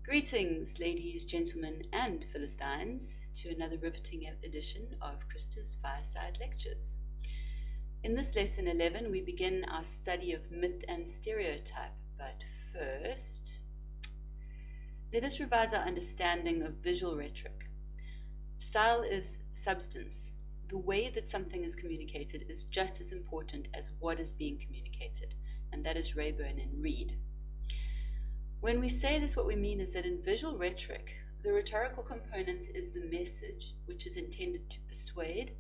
Greetings, ladies, gentlemen, and Philistines, to another riveting edition of Krista's Fireside Lectures. In this lesson 11, we begin our study of myth and stereotype. But first, let us revise our understanding of visual rhetoric. Style is substance. The way that something is communicated is just as important as what is being communicated, and that is Rayburn and Reed. When we say this, what we mean is that in visual rhetoric, the rhetorical component is the message, which is intended to persuade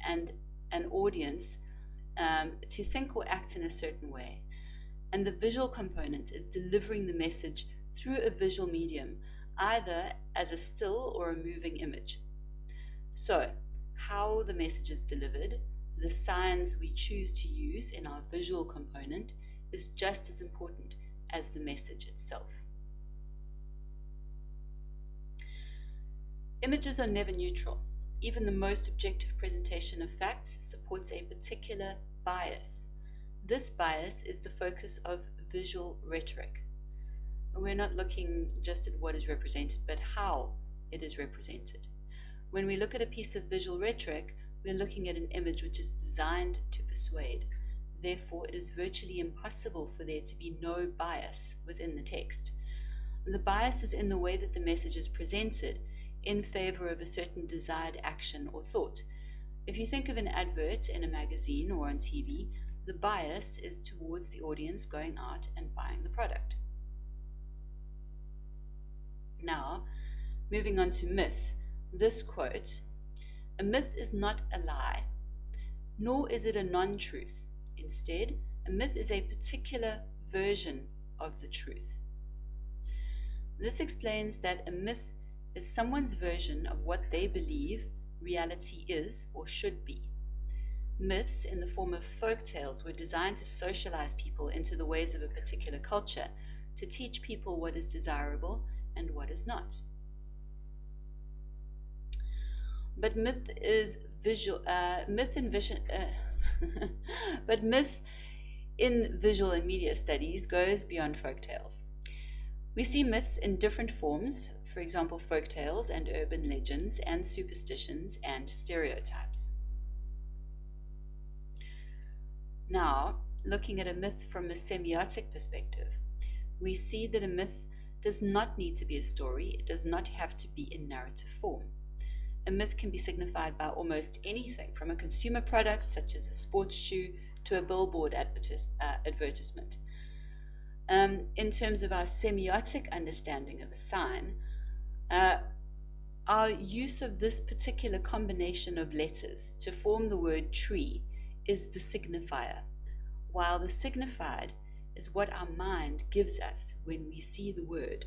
and an audience to think or act in a certain way. And the visual component is delivering the message through a visual medium, either as a still or a moving image. So, how the message is delivered, the signs we choose to use in our visual component, is just as important as the message itself. Images are never neutral. Even the most objective presentation of facts supports a particular bias. This bias is the focus of visual rhetoric. We're not looking just at what is represented, but how it is represented. When we look at a piece of visual rhetoric, we're looking at an image which is designed to persuade. Therefore, it is virtually impossible for there to be no bias within the text. The bias is in the way that the message is presented in favor of a certain desired action or thought. If you think of an advert in a magazine or on TV, the bias is towards the audience going out and buying the product. Now, moving on to myth. This quote, "A myth is not a lie, nor is it a non-truth. Instead, a myth is a particular version of the truth." This explains that a myth is someone's version of what they believe reality is or should be. Myths, in the form of folk tales, were designed to socialize people into the ways of a particular culture, to teach people what is desirable and what is not. But myth is visual. Myth in visual and media studies goes beyond folk tales. We see myths in different forms, for example, folk tales and urban legends and superstitions and stereotypes. Now, looking at a myth from a semiotic perspective, we see that a myth does not need to be a story. It does not have to be in narrative form. A myth can be signified by almost anything, from a consumer product such as a sports shoe to a billboard advertisement. In terms of our semiotic understanding of a sign, our use of this particular combination of letters to form the word tree is the signifier, while the signified is what our mind gives us when we see the word.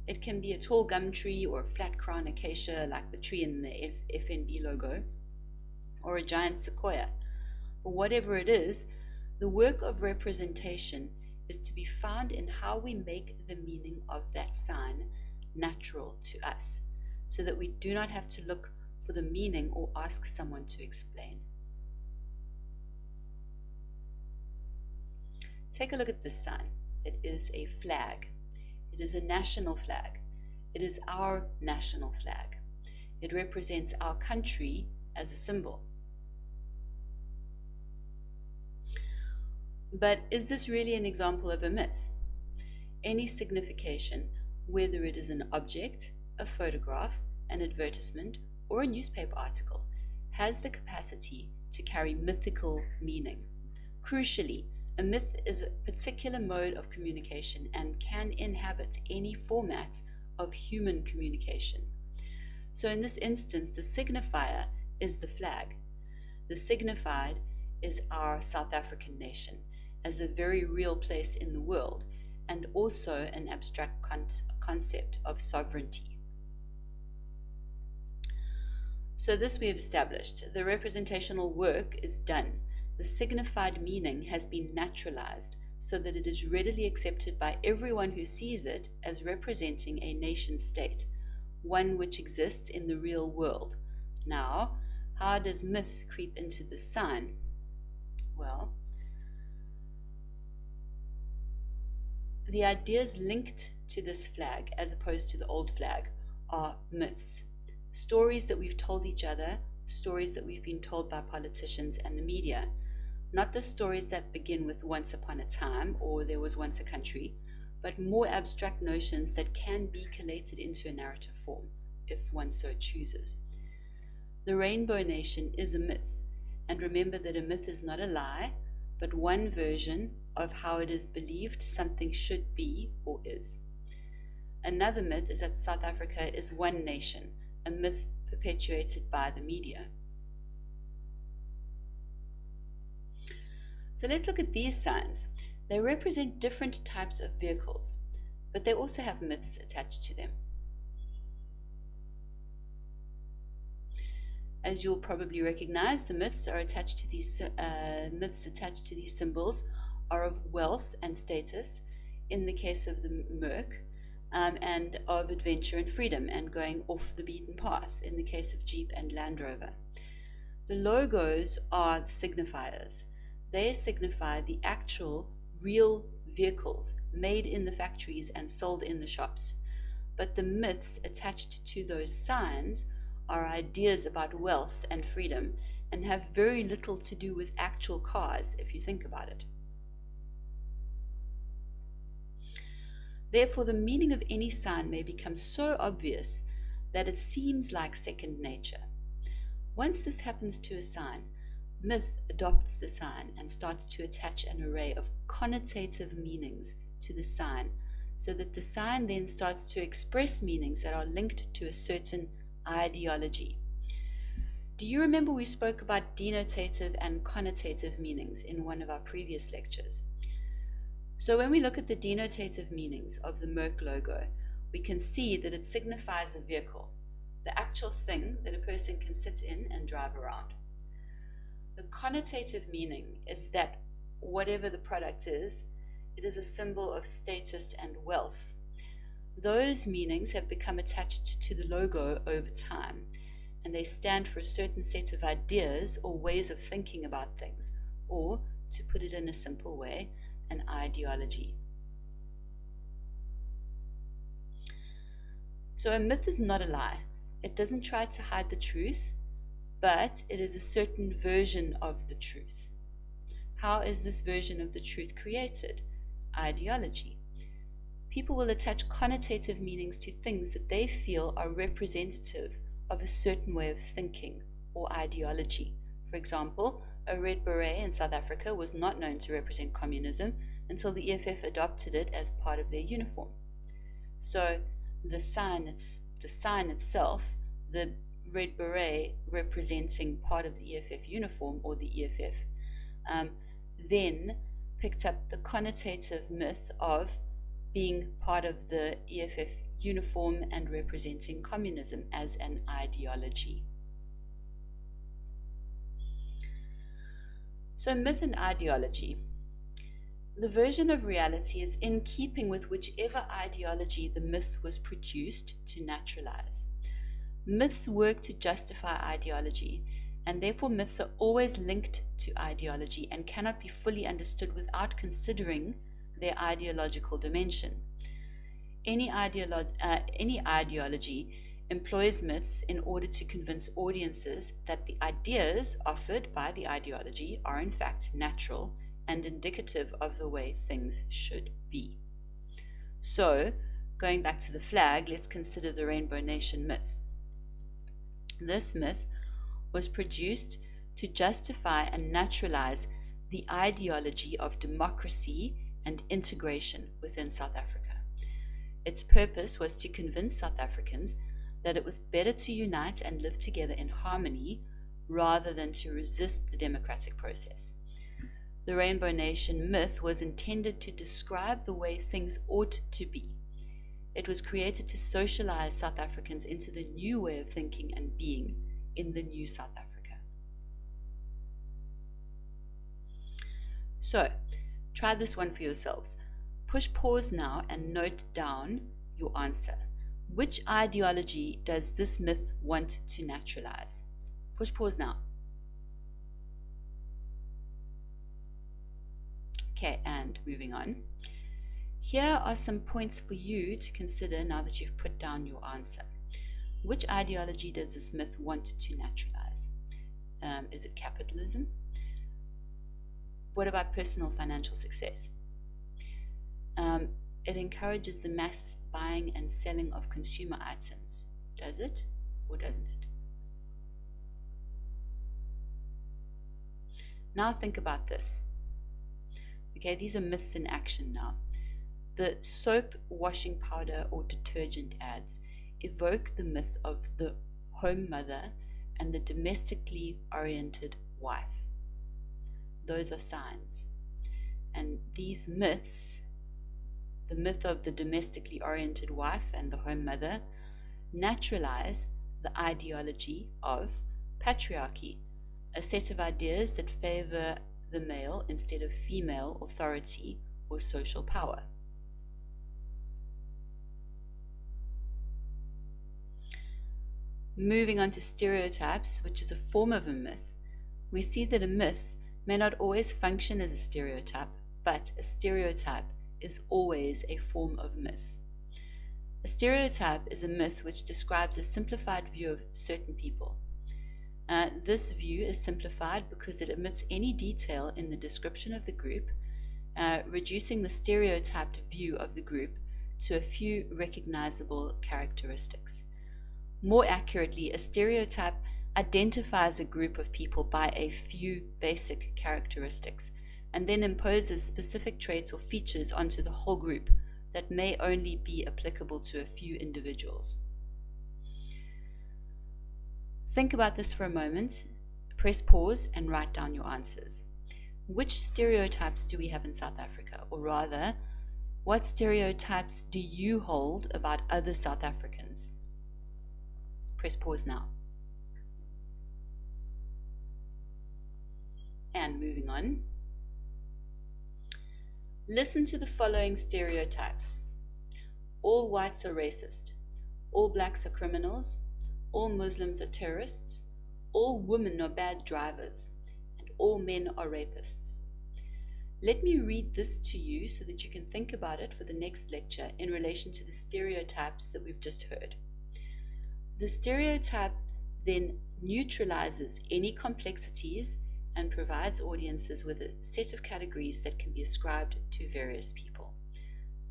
It can be a tall gum tree or a flat crown acacia like the tree in the FNB logo, or a giant sequoia. Or whatever it is, the work of representation is to be found in how we make the meaning of that sign natural to us, so that we do not have to look for the meaning or ask someone to explain. Take a look at this sign. It is a flag. It is a national flag. It is our national flag. It represents our country as a symbol. But is this really an example of a myth? Any signification, whether it is an object, a photograph, an advertisement, or a newspaper article, has the capacity to carry mythical meaning. Crucially, a myth is a particular mode of communication and can inhabit any format of human communication. So in this instance, the signifier is the flag. The signified is our South African nation as a very real place in the world, and also an abstract concept of sovereignty. So this we have established. The representational work is done. The signified meaning has been naturalized so that it is readily accepted by everyone who sees it as representing a nation state, one which exists in the real world. Now, how does myth creep into this sign? Well, the ideas linked to this flag, as opposed to the old flag, are myths. Stories that we've told each other, stories that we've been told by politicians and the media. Not the stories that begin with once upon a time or there was once a country, but more abstract notions that can be collated into a narrative form, if one so chooses. The Rainbow Nation is a myth, and remember that a myth is not a lie, but one version of how it is believed something should be or is. Another myth is that South Africa is one nation, a myth perpetuated by the media. So let's look at these signs. They represent different types of vehicles, but they also have myths attached to them. As you'll probably recognize, the myths attached to these symbols are of wealth and status, in the case of the Merc, and of adventure and freedom and going off the beaten path, in the case of Jeep and Land Rover. The logos are the signifiers. They signify the actual, real vehicles made in the factories and sold in the shops. But the myths attached to those signs are ideas about wealth and freedom and have very little to do with actual cars, if you think about it. Therefore, the meaning of any sign may become so obvious that it seems like second nature. Once this happens to a sign, myth adopts the sign and starts to attach an array of connotative meanings to the sign, so that the sign then starts to express meanings that are linked to a certain ideology. Do you remember we spoke about denotative and connotative meanings in one of our previous lectures? So when we look at the denotative meanings of the Merc logo, we can see that it signifies a vehicle, the actual thing that a person can sit in and drive around. The connotative meaning is that whatever the product is, it is a symbol of status and wealth. Those meanings have become attached to the logo over time, and they stand for a certain set of ideas or ways of thinking about things, or, to put it in a simple way, an ideology. So a myth is not a lie. It doesn't try to hide the truth, but it is a certain version of the truth. How is this version of the truth created? Ideology. People will attach connotative meanings to things that they feel are representative of a certain way of thinking or ideology. For example, a red beret in South Africa was not known to represent communism until the EFF adopted it as part of their uniform. So the sign itself, the red beret representing part of the EFF uniform or the EFF, then picked up the connotative myth of being part of the EFF uniform and representing communism as an ideology. So myth and ideology. The version of reality is in keeping with whichever ideology the myth was produced to naturalize. Myths work to justify ideology, and therefore myths are always linked to ideology and cannot be fully understood without considering their ideological dimension. Any ideology employs myths in order to convince audiences that the ideas offered by the ideology are in fact natural and indicative of the way things should be. So, going back to the flag, let's consider the Rainbow Nation myth. This myth was produced to justify and naturalize the ideology of democracy and integration within South Africa. Its purpose was to convince South Africans that it was better to unite and live together in harmony rather than to resist the democratic process. The Rainbow Nation myth was intended to describe the way things ought to be. It was created to socialize South Africans into the new way of thinking and being in the new South Africa. So, try this one for yourselves. Push pause now and note down your answer. Which ideology does this myth want to naturalize? Push pause now. Okay, and moving on. Here are some points for you to consider now that you've put down your answer. Which ideology does this myth want to naturalize? Is it capitalism? What about personal financial success? It encourages the mass buying and selling of consumer items. Does it or doesn't it? Now think about this. Okay, these are myths in action now. The soap, washing powder, or detergent ads evoke the myth of the home mother and the domestically oriented wife. Those are signs. And these myths, the myth of the domestically oriented wife and the home mother, naturalize the ideology of patriarchy, a set of ideas that favor the male instead of female authority or social power. Moving on to stereotypes, which is a form of a myth, we see that a myth may not always function as a stereotype, but a stereotype is always a form of myth. A stereotype is a myth which describes a simplified view of certain people. This view is simplified because it omits any detail in the description of the group, reducing the stereotyped view of the group to a few recognizable characteristics. More accurately, a stereotype identifies a group of people by a few basic characteristics and then imposes specific traits or features onto the whole group that may only be applicable to a few individuals. Think about this for a moment, press pause and write down your answers. Which stereotypes do we have in South Africa? Or rather, what stereotypes do you hold about other South Africans? Press pause now. And moving on. Listen to the following stereotypes. All whites are racist. All blacks are criminals. All Muslims are terrorists. All women are bad drivers. And all men are rapists. Let me read this to you so that you can think about it for the next lecture in relation to the stereotypes that we've just heard. The stereotype then neutralizes any complexities and provides audiences with a set of categories that can be ascribed to various people.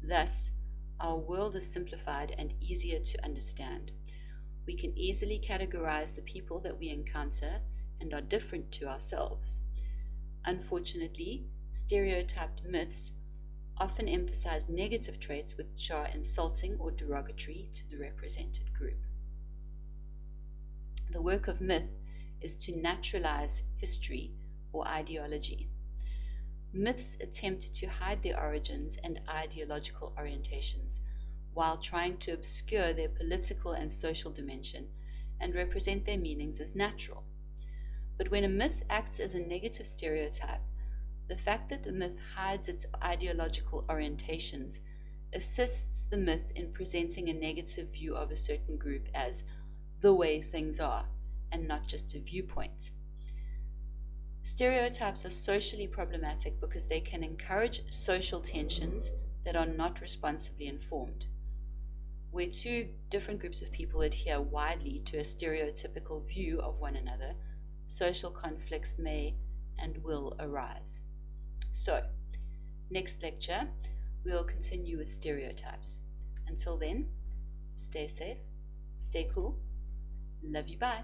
Thus, our world is simplified and easier to understand. We can easily categorize the people that we encounter and are different to ourselves. Unfortunately, stereotyped myths often emphasize negative traits which are insulting or derogatory to the represented group. The work of myth is to naturalize history or ideology. Myths attempt to hide their origins and ideological orientations while trying to obscure their political and social dimension and represent their meanings as natural. But when a myth acts as a negative stereotype, the fact that the myth hides its ideological orientations assists the myth in presenting a negative view of a certain group as the way things are, and not just a viewpoint. Stereotypes are socially problematic because they can encourage social tensions that are not responsibly informed. Where two different groups of people adhere widely to a stereotypical view of one another, social conflicts may and will arise. So, next lecture, we will continue with stereotypes. Until then, stay safe, stay cool. Love you, bye.